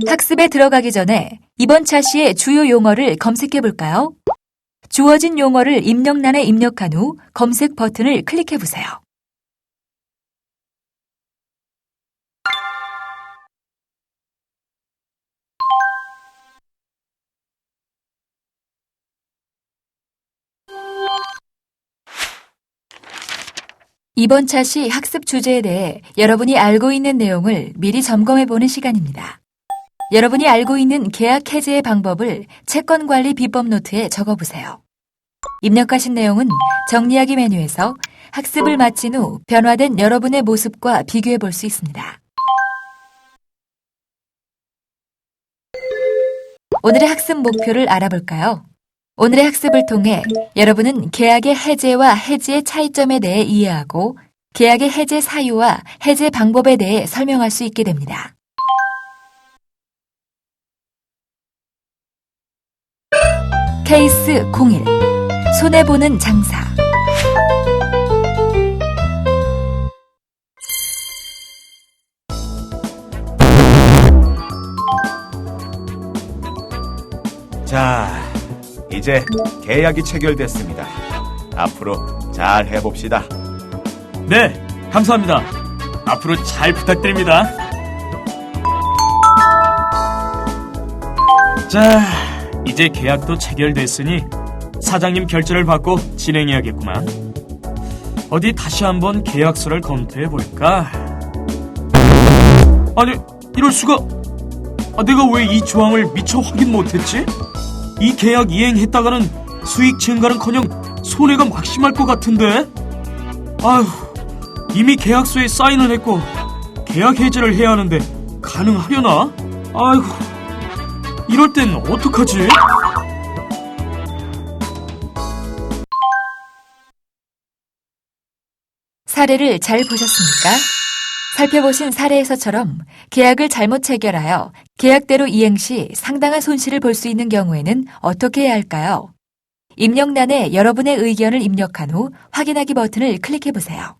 학습에 들어가기 전에 이번 차시의 주요 용어를 검색해 볼까요? 주어진 용어를 입력란에 입력한 후 검색 버튼을 클릭해 보세요. 이번 차시 학습 주제에 대해 여러분이 알고 있는 내용을 미리 점검해 보는 시간입니다. 여러분이 알고 있는 계약 해지의 방법을 채권 관리 비법 노트에 적어 보세요. 입력하신 내용은 정리하기 메뉴에서 학습을 마친 후 변화된 여러분의 모습과 비교해 볼 수 있습니다. 오늘의 학습 목표를 알아볼까요? 오늘의 학습을 통해 여러분은 계약의 해제와 해지의 차이점에 대해 이해하고 계약의 해제 사유와 해제 방법에 대해 설명할 수 있게 됩니다. 케이스 01 손해보는 장사 자, 이제 계약이 체결됐습니다. 앞으로 잘 해봅시다. 네, 감사합니다. 앞으로 잘 부탁드립니다. 자, 이제 계약도 체결됐으니 사장님 결제를 받고 진행해야겠구만. 어디 다시 한번 계약서를 검토해볼까? 아니, 이럴 수가... 내가 왜 이 조항을 미처 확인 못했지? 이 계약 이행했다가는 수익 증가는커녕 손해가 막심할 것 같은데? 아휴, 이미 계약서에 사인을 했고 계약 해지를 해야 하는데 가능하려나? 아휴, 이럴 땐 어떡하지? 사례를 잘 보셨습니까? 살펴보신 사례에서처럼 계약을 잘못 체결하여 계약대로 이행 시 상당한 손실을 볼 수 있는 경우에는 어떻게 해야 할까요? 입력란에 여러분의 의견을 입력한 후 확인하기 버튼을 클릭해 보세요.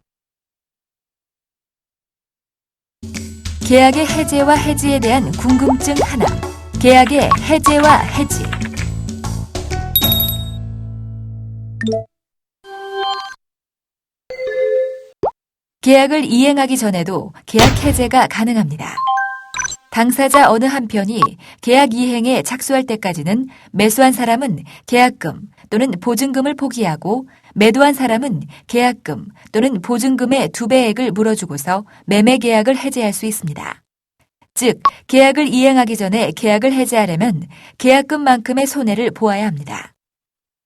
계약의 해제와 해지에 대한 궁금증 하나. 계약의 해제와 해지. 계약을 이행하기 전에도 계약 해제가 가능합니다. 당사자 어느 한편이 계약 이행에 착수할 때까지는 매수한 사람은 계약금 또는 보증금을 포기하고 매도한 사람은 계약금 또는 보증금의 2배액을 물어주고서 매매 계약을 해제할 수 있습니다. 즉, 계약을 이행하기 전에 계약을 해제하려면 계약금만큼의 손해를 보아야 합니다.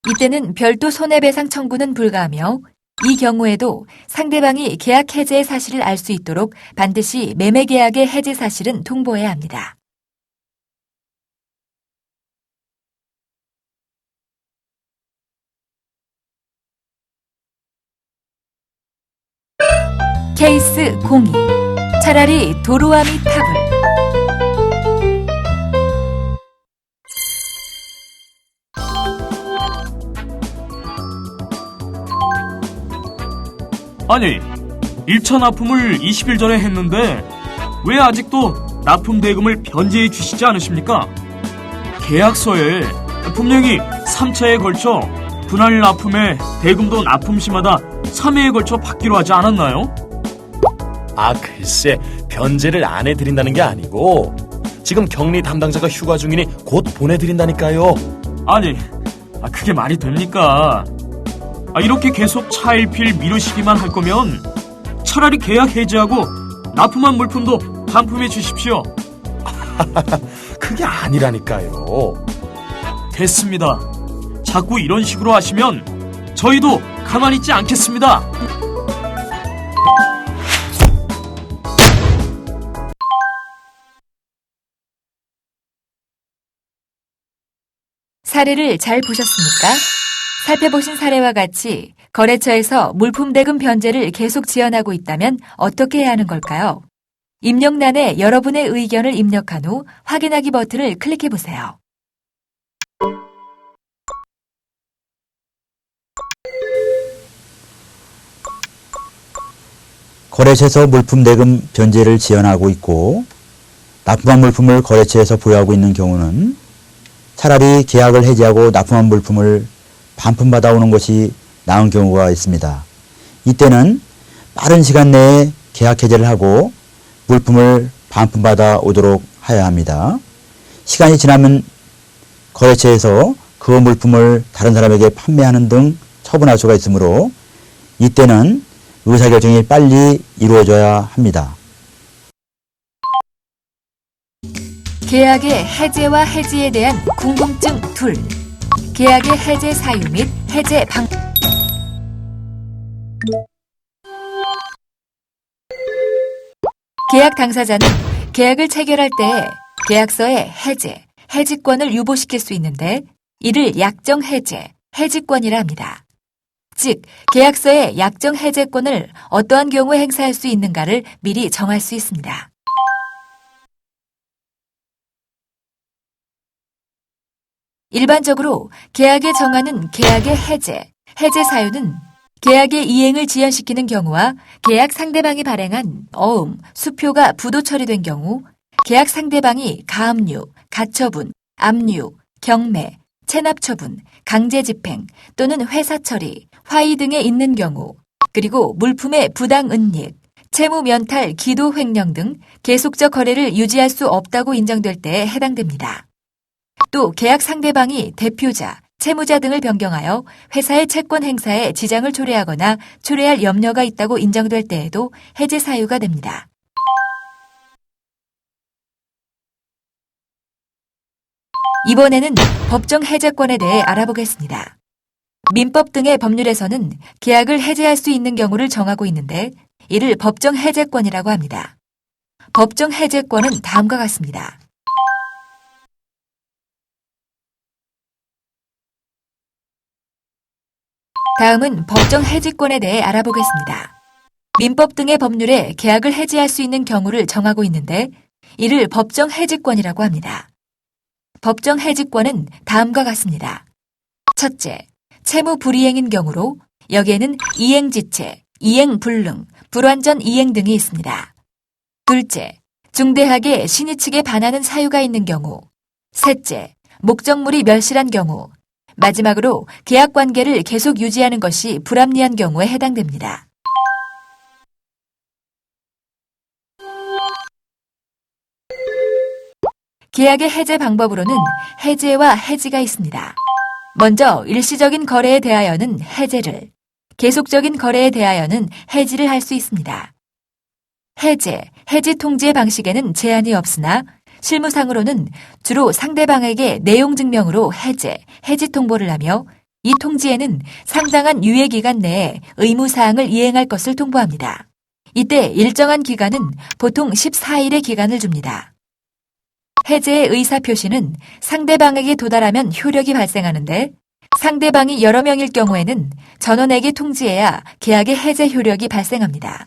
이때는 별도 손해배상 청구는 불가하며 이 경우에도 상대방이 계약 해제의 사실을 알 수 있도록 반드시 매매 계약의 해제 사실은 통보해야 합니다. 케이스 02 차라리 도로아미 탑을 아니, 1차 납품을 20일 전에 했는데 왜 아직도 납품 대금을 변제해 주시지 않으십니까? 계약서에 분명히 3차에 걸쳐 분할 납품에 대금도 납품 시마다 3회에 걸쳐 받기로 하지 않았나요? 글쎄, 변제를 안 해드린다는 게 아니고 지금 격리 담당자가 휴가 중이니 곧 보내드린다니까요. 아니, 그게 말이 됩니까? 이렇게 계속 차일피일 미루시기만 할 거면 차라리 계약 해지하고 납품한 물품도 반품해 주십시오. 그게 아니라니까요. 됐습니다. 자꾸 이런 식으로 하시면 저희도 가만히 있지 않겠습니다. 사례를 잘 보셨습니까? 살펴보신 사례와 같이 거래처에서 물품 대금 변제를 계속 지연하고 있다면 어떻게 해야 하는 걸까요? 입력란에 여러분의 의견을 입력한 후 확인하기 버튼을 클릭해 보세요. 거래처에서 물품 대금 변제를 지연하고 있고 납품한 물품을 거래처에서 보유하고 있는 경우는 차라리 계약을 해지하고 납품한 물품을 반품받아 오는 것이 나은 경우가 있습니다. 이때는 빠른 시간 내에 계약 해지를 하고 물품을 반품받아 오도록 하여야 합니다. 시간이 지나면 거래처에서 그 물품을 다른 사람에게 판매하는 등 처분할 수가 있으므로 이때는 의사결정이 빨리 이루어져야 합니다. 계약의 해제와 해지에 대한 궁금증 2. 계약의 해제 사유 및 해제 방 계약 당사자는 계약을 체결할 때 계약서에 해제, 해지권을 유보시킬 수 있는데 이를 약정 해제, 해지권이라 합니다. 즉, 계약서에 약정 해제권을 어떠한 경우에 행사할 수 있는가를 미리 정할 수 있습니다. 일반적으로 계약에 정하는 계약의 해제, 해제 사유는 계약의 이행을 지연시키는 경우와 계약 상대방이 발행한 어음, 수표가 부도 처리된 경우, 계약 상대방이 가압류, 가처분, 압류, 경매, 체납처분, 강제집행 또는 회사 처리, 화의 등에 있는 경우, 그리고 물품의 부당은닉, 채무면탈, 기도횡령 등 계속적 거래를 유지할 수 없다고 인정될 때에 해당됩니다. 또 계약 상대방이 대표자, 채무자 등을 변경하여 회사의 채권 행사에 지장을 초래하거나 초래할 염려가 있다고 인정될 때에도 해제 사유가 됩니다. 이번에는 법정 해제권에 대해 알아보겠습니다. 민법 등의 법률에서는 계약을 해제할 수 있는 경우를 정하고 있는데 이를 법정 해제권이라고 합니다. 법정 해제권은 다음과 같습니다. 다음은 법정 해지권에 대해 알아보겠습니다. 민법 등의 법률에 계약을 해지할 수 있는 경우를 정하고 있는데 이를 법정 해지권이라고 합니다. 법정 해지권은 다음과 같습니다. 첫째, 채무 불이행인 경우로 여기에는 이행지체, 이행불능, 불완전 이행 등이 있습니다. 둘째, 중대하게 신의 측에 반하는 사유가 있는 경우. 셋째, 목적물이 멸실한 경우. 마지막으로 계약 관계를 계속 유지하는 것이 불합리한 경우에 해당됩니다. 계약의 해제 방법으로는 해제와 해지가 있습니다. 먼저 일시적인 거래에 대하여는 해제를, 계속적인 거래에 대하여는 해지를 할 수 있습니다. 해제, 해지 통지의 방식에는 제한이 없으나 실무상으로는 주로 상대방에게 내용 증명으로 해제, 해지 통보를 하며 이 통지에는 상당한 유예기간 내에 의무사항을 이행할 것을 통보합니다. 이때 일정한 기간은 보통 14일의 기간을 줍니다. 해제의 의사표시는 상대방에게 도달하면 효력이 발생하는데 상대방이 여러 명일 경우에는 전원에게 통지해야 계약의 해제 효력이 발생합니다.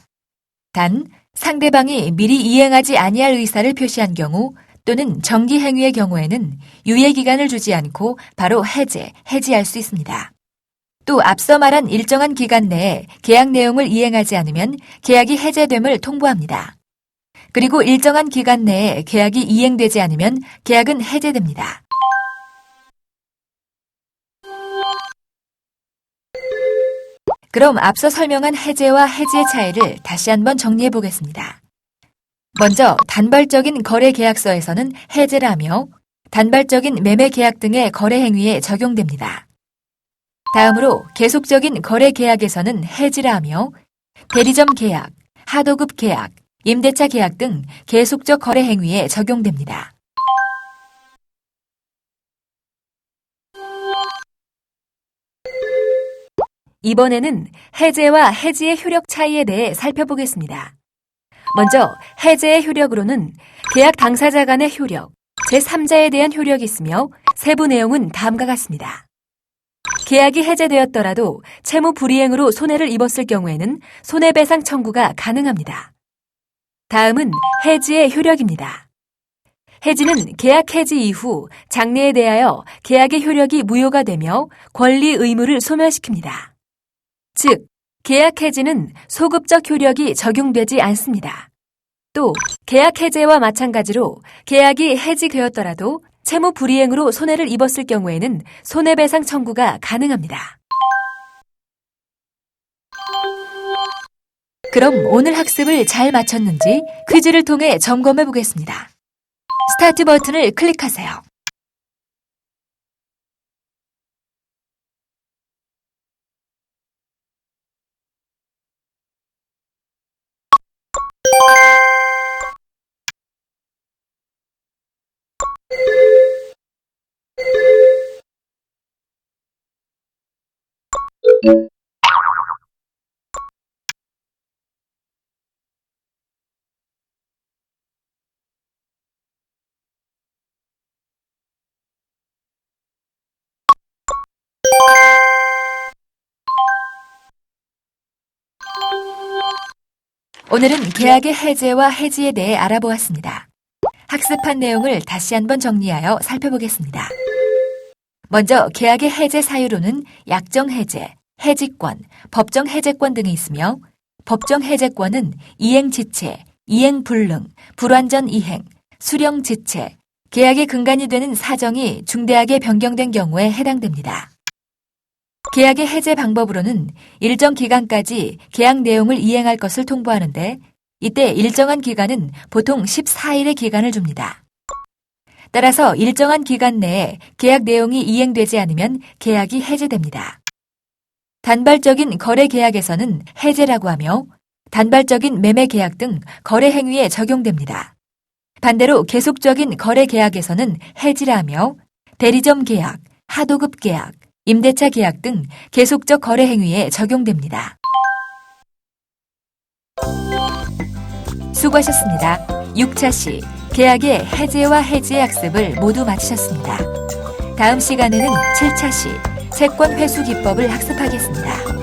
단, 상대방이 미리 이행하지 아니할 의사를 표시한 경우 또는 정기행위의 경우에는 유예기간을 주지 않고 바로 해제, 해지할 수 있습니다. 또 앞서 말한 일정한 기간 내에 계약 내용을 이행하지 않으면 계약이 해제됨을 통보합니다. 그리고 일정한 기간 내에 계약이 이행되지 않으면 계약은 해제됩니다. 그럼 앞서 설명한 해제와 해지의 차이를 다시 한번 정리해 보겠습니다. 먼저 단발적인 거래 계약서에서는 해제를 하며 단발적인 매매 계약 등의 거래 행위에 적용됩니다. 다음으로 계속적인 거래 계약에서는 해지를 하며 대리점 계약, 하도급 계약, 임대차 계약 등 계속적 거래 행위에 적용됩니다. 이번에는 해제와 해지의 효력 차이에 대해 살펴보겠습니다. 먼저 해제의 효력으로는 계약 당사자 간의 효력, 제3자에 대한 효력이 있으며 세부 내용은 다음과 같습니다. 계약이 해제되었더라도 채무 불이행으로 손해를 입었을 경우에는 손해배상 청구가 가능합니다. 다음은 해지의 효력입니다. 해지는 계약 해지 이후 장래에 대하여 계약의 효력이 무효가 되며 권리 의무를 소멸시킵니다. 즉, 계약 해지는 소급적 효력이 적용되지 않습니다. 또 계약 해제와 마찬가지로 계약이 해지되었더라도 채무 불이행으로 손해를 입었을 경우에는 손해배상 청구가 가능합니다. 그럼 오늘 학습을 잘 마쳤는지 퀴즈를 통해 점검해 보겠습니다. 스타트 버튼을 클릭하세요. 오늘은 계약의 해제와 해지에 대해 알아보았습니다. 학습한 내용을 다시 한번 정리하여 살펴보겠습니다. 먼저 계약의 해제 사유로는 약정 해제, 해지권, 법정 해제권 등이 있으며 법정 해제권은 이행 지체, 이행 불능, 불완전 이행, 수령 지체, 계약의 근간이 되는 사정이 중대하게 변경된 경우에 해당됩니다. 계약의 해제 방법으로는 일정 기간까지 계약 내용을 이행할 것을 통보하는데 이때 일정한 기간은 보통 14일의 기간을 줍니다. 따라서 일정한 기간 내에 계약 내용이 이행되지 않으면 계약이 해제됩니다. 단발적인 거래 계약에서는 해제라고 하며 단발적인 매매 계약 등 거래 행위에 적용됩니다. 반대로 계속적인 거래 계약에서는 해지라 하며 대리점 계약, 하도급 계약, 임대차 계약 등 계속적 거래 행위에 적용됩니다. 수고하셨습니다. 6차 시 계약의 해제와 해지의 학습을 모두 마치셨습니다. 다음 시간에는 7차 시 채권 회수 기법을 학습하겠습니다.